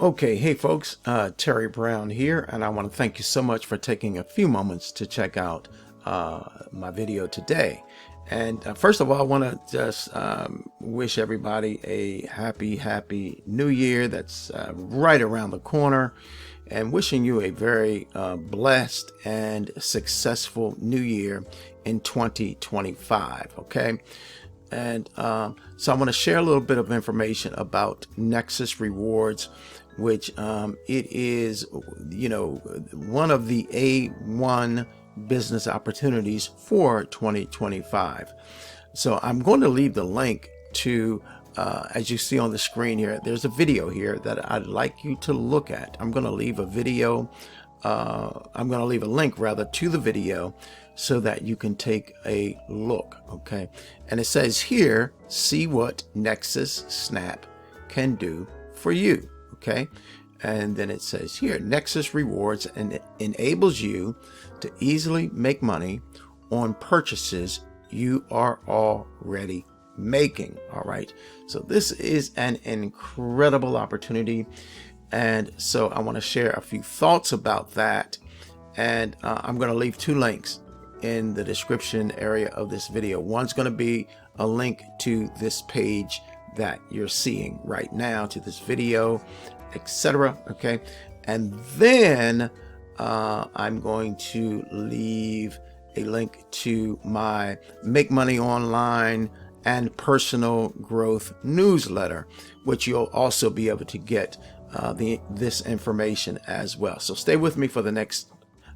Okay, hey folks, Terry Brown here, and I want to thank you so much for taking a few moments to check out my video today. And first of all, I want to just wish everybody a happy new year that's right around the corner, and wishing you a very blessed and successful new year in 2025, okay? And so I want to share a little bit of information about Nexus Rewards, which it is, one of the A1 business opportunities for 2025. So I'm going to leave the link to, as you see on the screen here, there's a video here that I'd like you to look at. I'm going to leave a video, I'm going to leave a link rather to the video so that you can take a look, okay? And it says here, see what Nexus Snap can do for you, okay? And then it says here, Nexus Rewards and it enables you to easily make money on purchases you are already making, all right? So this is an incredible opportunity. And so I want to share a few thoughts about that. And I'm going to leave two links in the description area of this video. One's going to be a link to this page that you're seeing right now, to this video, etc. Okay, and then I'm going to leave a link to my Make Money Online and Personal Growth newsletter, which you'll also be able to get this information as well. So stay with me for the next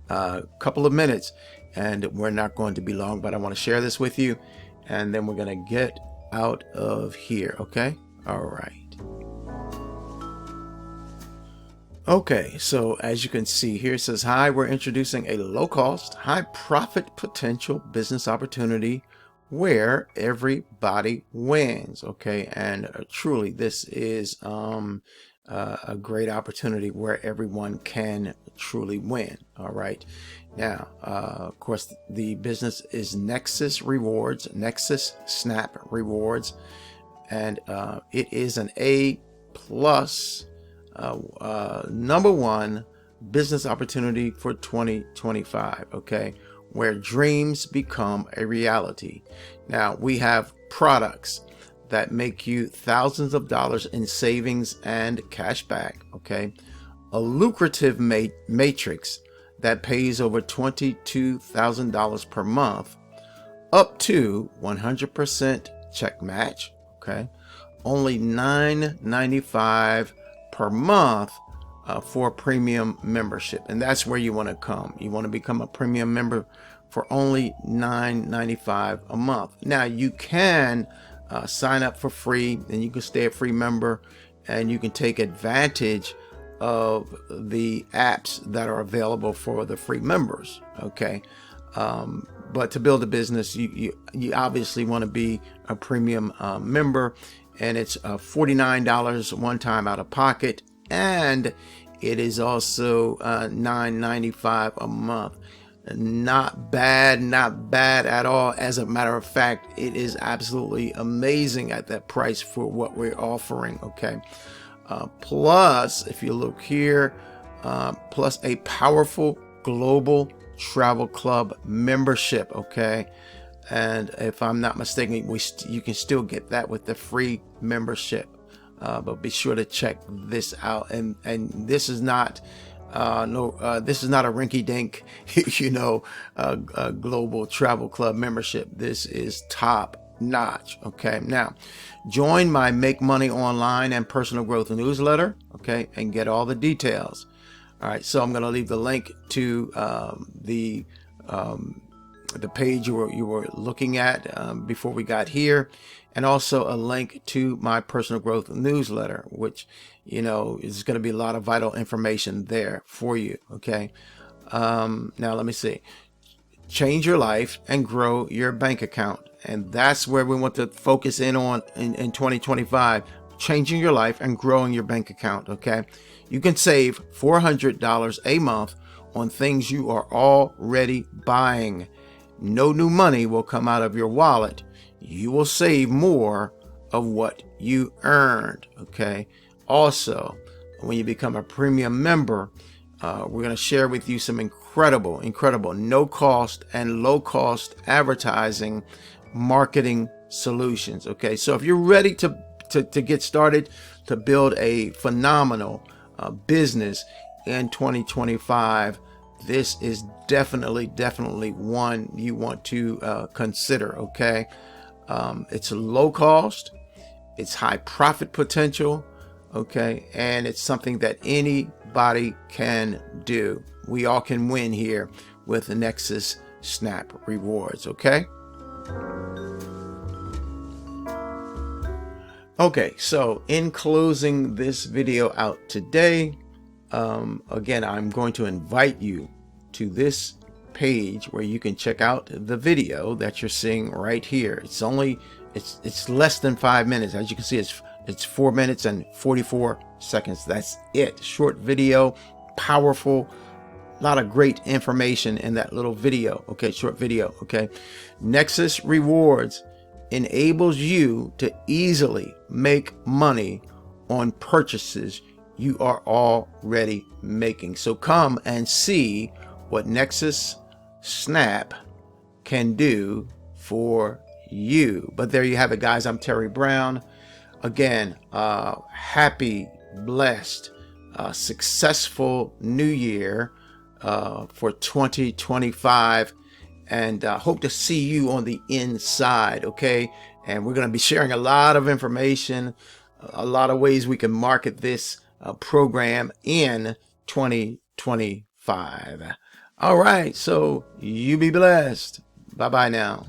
couple of minutes, and we're not going to be long, but I want to share this with you, and then we're going to get out of here, okay? All right. Okay, so as you can see here, it says, hi, we're introducing a low-cost, high-profit potential business opportunity where everybody wins, okay? And truly, this is a great opportunity where everyone can truly win, all right? Now, of course, the business is Nexus Rewards, Nexus Snap Rewards, and it is an A+, #1 business opportunity for 2025, okay? Where dreams become a reality. Now, we have products that make you thousands of dollars in savings and cashback, okay? A lucrative matrix that pays over $22,000 per month, up to 100% check match, okay? Only $9.95 per month for premium membership, and that's where you want to come. You want to become a premium member for only $9.95 a month. Now you can sign up for free, and you can stay a free member, and you can take advantage of the apps that are available for the free members, okay? But to build a business, you obviously want to be a premium member, and it's $49 one time out of pocket, and it is also $9.95 a month. Not bad at all. As a matter of fact, it is absolutely amazing at that price for what we're offering, okay? Plus, if you look here, plus a powerful global travel club membership, okay? And if I'm not mistaken, you can still get that with the free membership, but be sure to check this out. And this is not this is not a rinky-dink global travel club membership. This is top notch, okay? Now join my Make Money Online and Personal Growth newsletter, okay, and get all the details. All right, so I'm going to leave the link to the page you were looking at before we got here, and also a link to my Personal Growth newsletter, which is going to be a lot of vital information there for you, okay? Now let me see. Change your life and grow your bank account, and that's where we want to focus in on in 2025. Changing your life and growing your bank account, okay? You can save $400 a month on things you are already buying. No new money will come out of your wallet. You will save more of what you earned, okay? Also, when you become a premium member, we're going to share with you some incredible no cost and low cost advertising marketing solutions. Okay, so if you're ready to get started to build a phenomenal business in 2025, this is definitely one you want to consider. Okay, it's low cost, it's high profit potential, okay, and it's something that anybody can do. We all can win here with the Nexus Snap Rewards. Okay. Okay, so in closing this video out today, again, I'm going to invite you to this page where you can check out the video that you're seeing right here. It's less than 5 minutes. As you can see, it's 4 minutes and 44 seconds. That's it. Short video, powerful, a lot of great information in that little video. Okay, short video. Okay, Nexus Rewards enables you to easily make money on purchases you are already making. So come and see what Nexus Snap can do for you. But there you have it, guys. I'm Terry Brown. Again, happy, blessed, successful new year for 2025. And hope to see you on the inside. Okay, and we're going to be sharing a lot of information, a lot of ways we can market this program in 2025. All right, so you be blessed. Bye bye now.